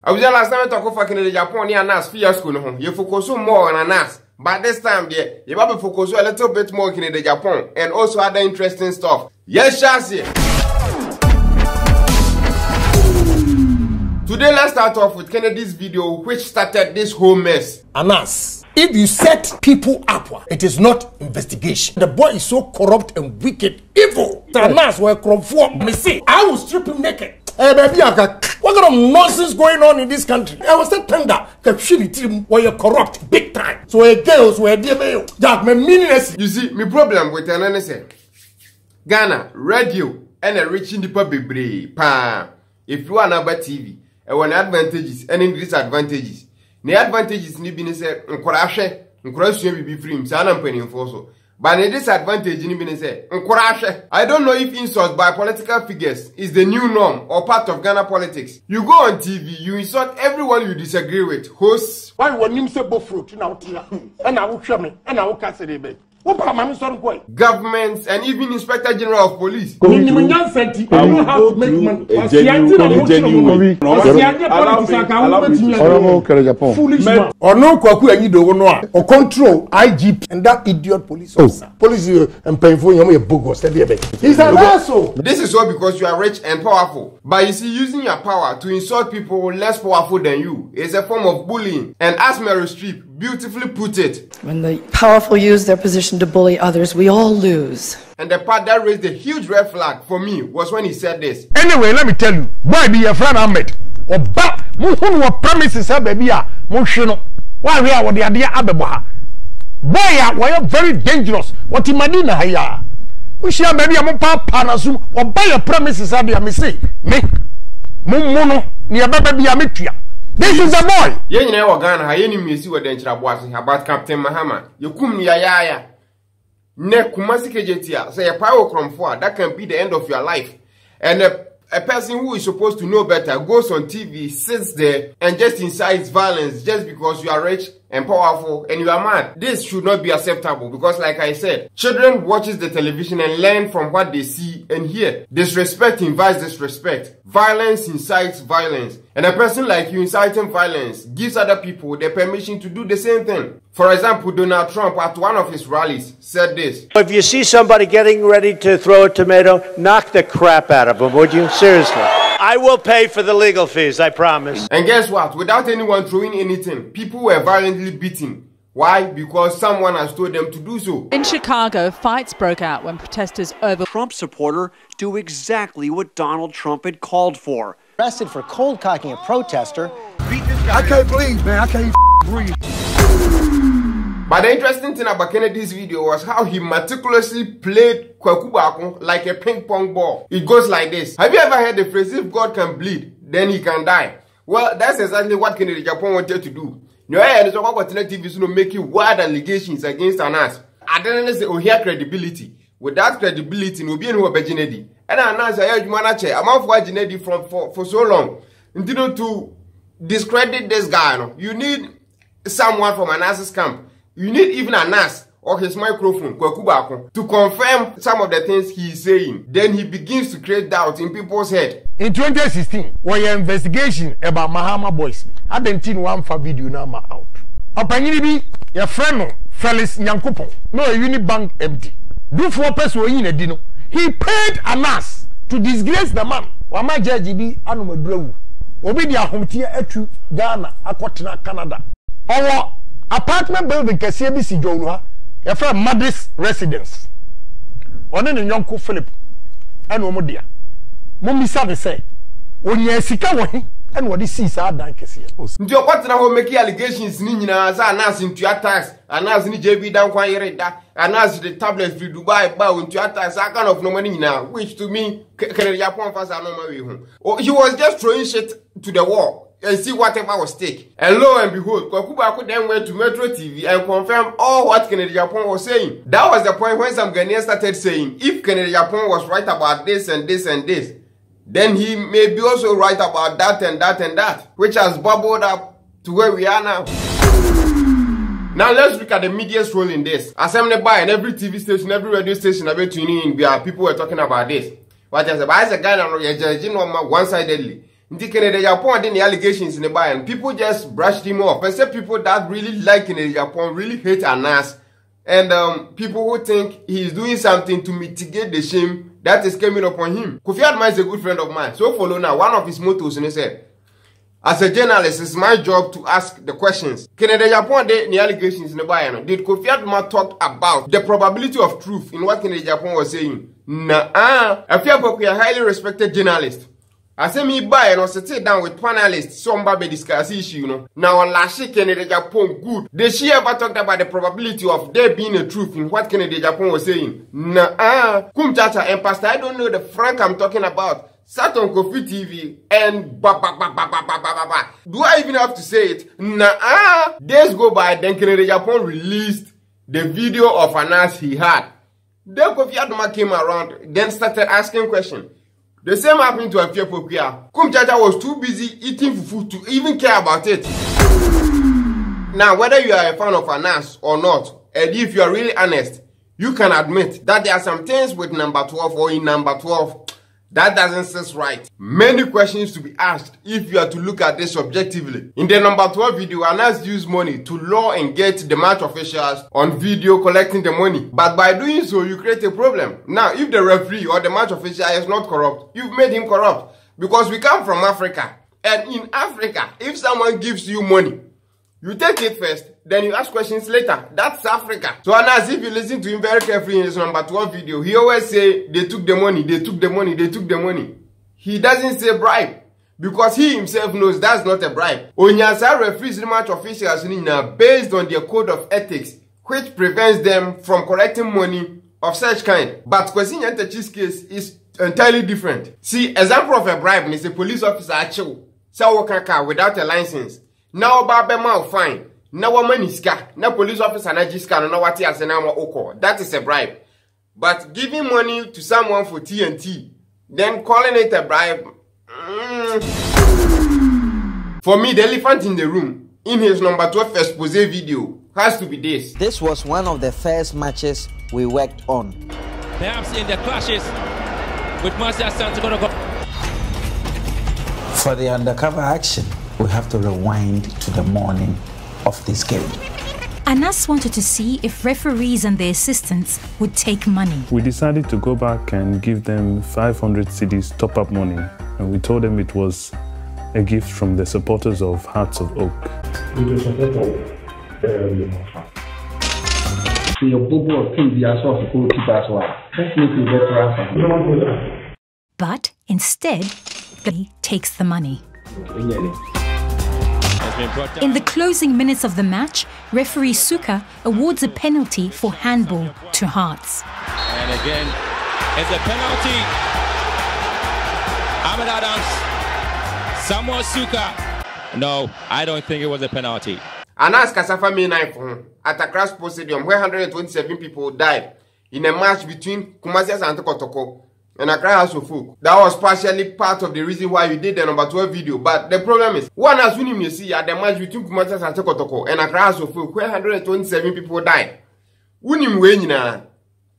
I was last time I talk about Kennedy Japan and Nas fiasco no home. You focus more on Nas. But this time there, you have to focus a little bit more in the Japan and also other interesting stuff. Yes, Shasi. Today, let's start off with Kennedy's video, which started this whole mess. Anas, if you set people up, it is not investigation. The boy is so corrupt and wicked, evil. Anas were corrupt for me. See, I will strip him naked. Hey, baby, what kind of nonsense going on in this country? I was saying that where you're corrupt big time. So girls were dear Jack, my meaningless. You see, my problem with an NSA Ghana radio and a rich in the public brave. If you are number TV, and one advantages and disadvantages. The advantages ni been say nkorahwe be free so na mpani enforce. But the disadvantage ni been say nkorahwe. I don't know if insult by political figures is the new norm or part of Ghana politics. You go on TV, you insult everyone you disagree with. Hosts, why when him say bo fruit na utia and I will show me and I will cast it. Governments and even Inspector General of Police. Allow me to or no kwaku and you don't know or control IGP and that idiot police officer. Police and painful you bogus. He's an asshole. This is all because you are rich and powerful. But you see, using your power to insult people less powerful than you is a form of bullying. And as Meryl Streep beautifully put it, when the powerful use their position to bully others, we all lose. And the part that raised a huge red flag for me was when he said this. Anyway, let me tell you, boy, be your friend Ahmed. Oba, muhunu promises ha baby a mohwe why we are what the idea abeboha. Boy, we are very dangerous. What imadina haya. We share baby a mo papa na so oba your promises ha be me say. Me mumuno ni ababa bi a metua. This is the boy. Yen nyina wo Ghana ha yeni miesi wo den kyerabo about Captain Mahama. Yekum ni yaya. Ne kumasi kejetia say a power cromfo that can be the end of your life. And a person who is supposed to know better goes on TV, sits there and just incites violence just because you are rich and powerful and you are mad. This should not be acceptable because, like I said, children watches the television and learn from what they see and hear. Disrespect invites disrespect. Violence incites violence. And a person like you inciting violence gives other people the permission to do the same thing. For example, Donald Trump at one of his rallies said this. If you see somebody getting ready to throw a tomato, knock the crap out of them, would you? Seriously. I will pay for the legal fees, I promise. And guess what? Without anyone throwing anything, people were violently beaten. Why? Because someone has told them to do so. In Chicago, fights broke out when protesters over Trump supporter do exactly what Donald Trump had called for. Arrested for cold cocking a protester. I can't breathe, man. I can't breathe. But the interesting thing about Kennedy's video was how he meticulously played Kwaku Bakun like a ping pong ball. It goes like this. Have you ever heard the phrase, if God can bleed, then he can die? Well, that's exactly what Kennedy Japan wanted to do. You know, and it's about TV is making wild allegations against Anas. I didn't say, oh, here credibility. Without credibility, no be no Kennedy. And Anas, I heard manager, I'm off for Kennedy for so long. Until to discredit this guy, no? You need someone from Anas's camp. You need even Anas or his microphone to confirm some of the things he is saying. Then he begins to create doubt in people's head. In 2016, when your investigation about Mahama boys, I didn't see one for video now out. Opanyini your friend Felix Nyankopon, no Unibank empty. Do 4 person in a dino. He paid Anas to disgrace the man. Wama judge be animal brew. Obi dia homtia etu Ghana akotena Canada. Our apartment building kese bi si dwonu ha. Your friend Madis residence. One in Yonko Philip and Omodia. Mumisa de say, onye sika wo he and what this is dan kese. Nti okwatena ho make allegations ni nyina za Anas into attacks. Anas ni JB dan kwan yere da. Anas the tablets free Dubai ba into attacks. That kind of no money nyina, which to me Kennedy Japan fans are no way home. He was just throwing shit to the wall and see whatever was stake. And lo and behold, Kwaku Bakun then went to Metro TV and confirmed all what Kennedy Japan was saying. That was the point when some Ghanaians started saying, if Kennedy Japan was right about this and this and this, then he may be also right about that and that and that, which has bubbled up to where we are now. Now let's look at the media's role in this. Assembly by and every TV station, every radio station I've tuning in, people were talking about this. What I said, but as a guy, I'm judging one-sidedly. Nti Kennedy Japan did the allegations in the bar and people just brushed him off. Except people that really like Kennedy Japan, really hate Anas. And people who think he's doing something to mitigate the shame that is coming upon him. Kofi Adman is a good friend of mine. So follow now, one of his mottos, and he said, as a journalist, it's my job to ask the questions. Kennedy Japan did the allegations in the bar. Did Kofi Adman talk about the probability of truth in what Kennedy Japan was saying? Nah, I feel like we are highly respected journalist. I say me buy and also sit down with panelists, somebody discuss issue, you know. Now, Lashi Kennedy Japan good. Did she ever talked about the probability of there being a truth in what Kennedy Japan was saying? Nah, Chacha and Pastor, I don't know the Frank I'm talking about. Sat on Kofi TV and do I even have to say it? Nah, days go by, then Kennedy Japan released the video of Anas he had. Then Kofi Adman came around, then started asking questions. The same happened to Afia Pokia. Chacha was too busy eating food to even care about it. Now, whether you are a fan of Anas or not, and if you are really honest, you can admit that there are some things with number 12 or in number 12 that doesn't sit right. Many questions to be asked if you are to look at this objectively. In the number 12 video, Anas used money to lure and get the match officials on video collecting the money. But by doing so, you create a problem. Now, if the referee or the match official is not corrupt, you've made him corrupt. Because we come from Africa. And in Africa, if someone gives you money, you take it first, then you ask questions later. That's Africa. So Anas, if you listen to him very carefully in his number 12 video, he always say, they took the money, they took the money, they took the money. He doesn't say bribe. Because he himself knows that's not a bribe. Onyasa referees the match officials based on their code of ethics, which prevents them from collecting money of such kind. But Kwesi Nyantakyi's case is entirely different. See, example of a bribe is a police officer actually sell a car without a license. Now Babema fine. Now money ska. Now police officer na jiska no what he has na oko. That is a bribe. But giving money to someone for TNT, then calling it a bribe. For me, the elephant in the room, in his number 12 expose video, has to be this. This was one of the first matches we worked on. Perhaps in the clashes with Marcia Santiago. For the undercover action, we have to rewind to the morning of this game. Anas wanted to see if referees and their assistants would take money. We decided to go back and give them 500 cedis top-up money, and we told them it was a gift from the supporters of Hearts of Oak. But instead, he takes the money. In the closing minutes of the match, referee Suka awards a penalty for handball to Hearts. And again, it's a penalty. Ahmed Adams, Samuel Suka. No, I don't think it was a penalty. Anas Kasafa May 9 for him at Accra Sports Stadium where 127 people died in a match between Kumasi and Kotoko and Accra House of Folk. That was partially part of the reason why we did the number 12 video. But the problem is, one has seen him you see at the match between Kumasi and Kotoko and Accra House of Folk where 127 people died. Unim Wenina.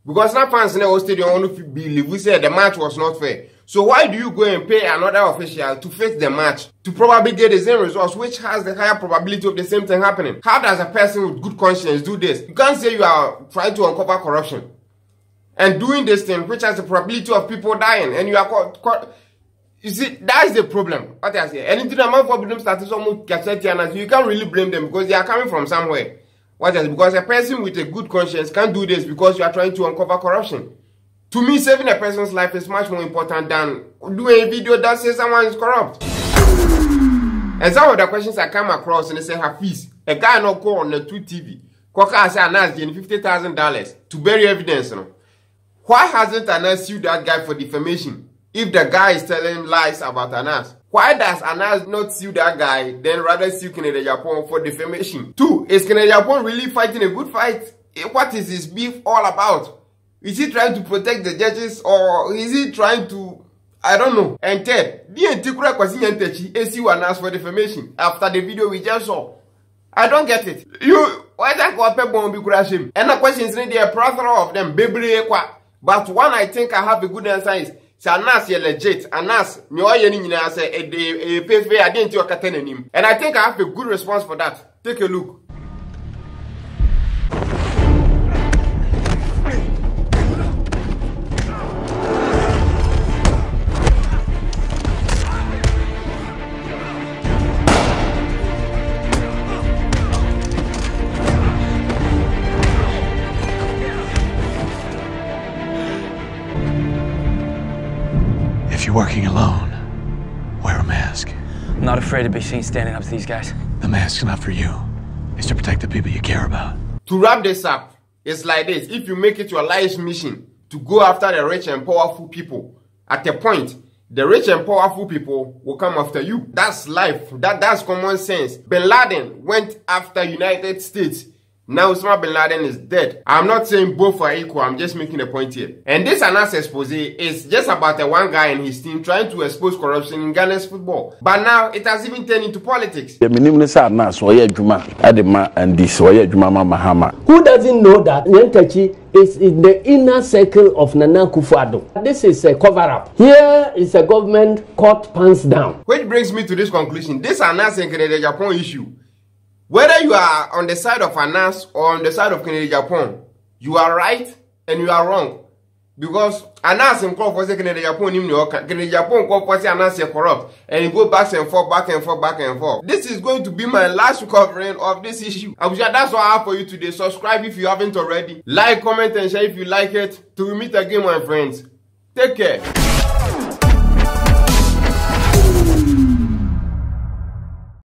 Because now fans in the stadium only believe we said the match was not fair. So why do you go and pay another official to fix the match to probably get the same results, which has the higher probability of the same thing happening? How does a person with good conscience do this? You can't say you are trying to uncover corruption and doing this thing, which has the probability of people dying, and you are you see, that's the problem. What I say, anything a man for them started almost you can't really blame them because they are coming from somewhere. What is because a person with a good conscience can't do this because you are trying to uncover corruption. To me, saving a person's life is much more important than doing a video that says someone is corrupt. And some of the questions I come across and they say, Hafiz, a guy not go on the 2 TV. Koka say Anas getting $50,000 to bury evidence. You know? Why hasn't Anas sued that guy for defamation if the guy is telling lies about Anas? Why does Anas not sue that guy, then rather sue Kennedy Japan for defamation? 2, is Kennedy Japan really fighting a good fight? What is his beef all about? Is he trying to protect the judges or is he trying to, I don't know. And third, the anti-kura Kwesi Nyantakyi sue Anas for defamation after the video we just saw. I don't get it. Why that go people won't be crashing? And the questions in there, a plethora of them, but one I think I have a good answer is, Say Anas you legit. Anas me oye ni nyina say e pay fair I didn't you okata him. And I think I have a good response for that. Take a look. If you're working alone, wear a mask. I'm not afraid to be seen standing up to these guys. The mask's not for you. It's to protect the people you care about. To wrap this up, it's like this. If you make it your life's mission to go after the rich and powerful people, at a point, the rich and powerful people will come after you. That's life. That's common sense. Bin Laden went after United States. Now Osama bin Laden is dead. I'm not saying both are equal, I'm just making a point here. And this Anas expose is just about a one guy and his team trying to expose corruption in Ghana's football. But now it has even turned into politics. Who doesn't know that Nyantachi is in the inner circle of Nana Akufo-Addo? This is a cover-up. Here is a government caught pants down. Which brings me to this conclusion. This Anas and Kennedy Japan issue. Whether you are on the side of Anas or on the side of Kennedy Japan, you are right and you are wrong. Because Anas and for say Kennedy Japan Kennedy Japan for say Anas is corrupt, and you go back and forth, back and forth, back and forth. This is going to be my last covering of this issue. That's all I have for you today. Subscribe if you haven't already. Like, comment and share if you like it. Till we meet again, my friends. Take care.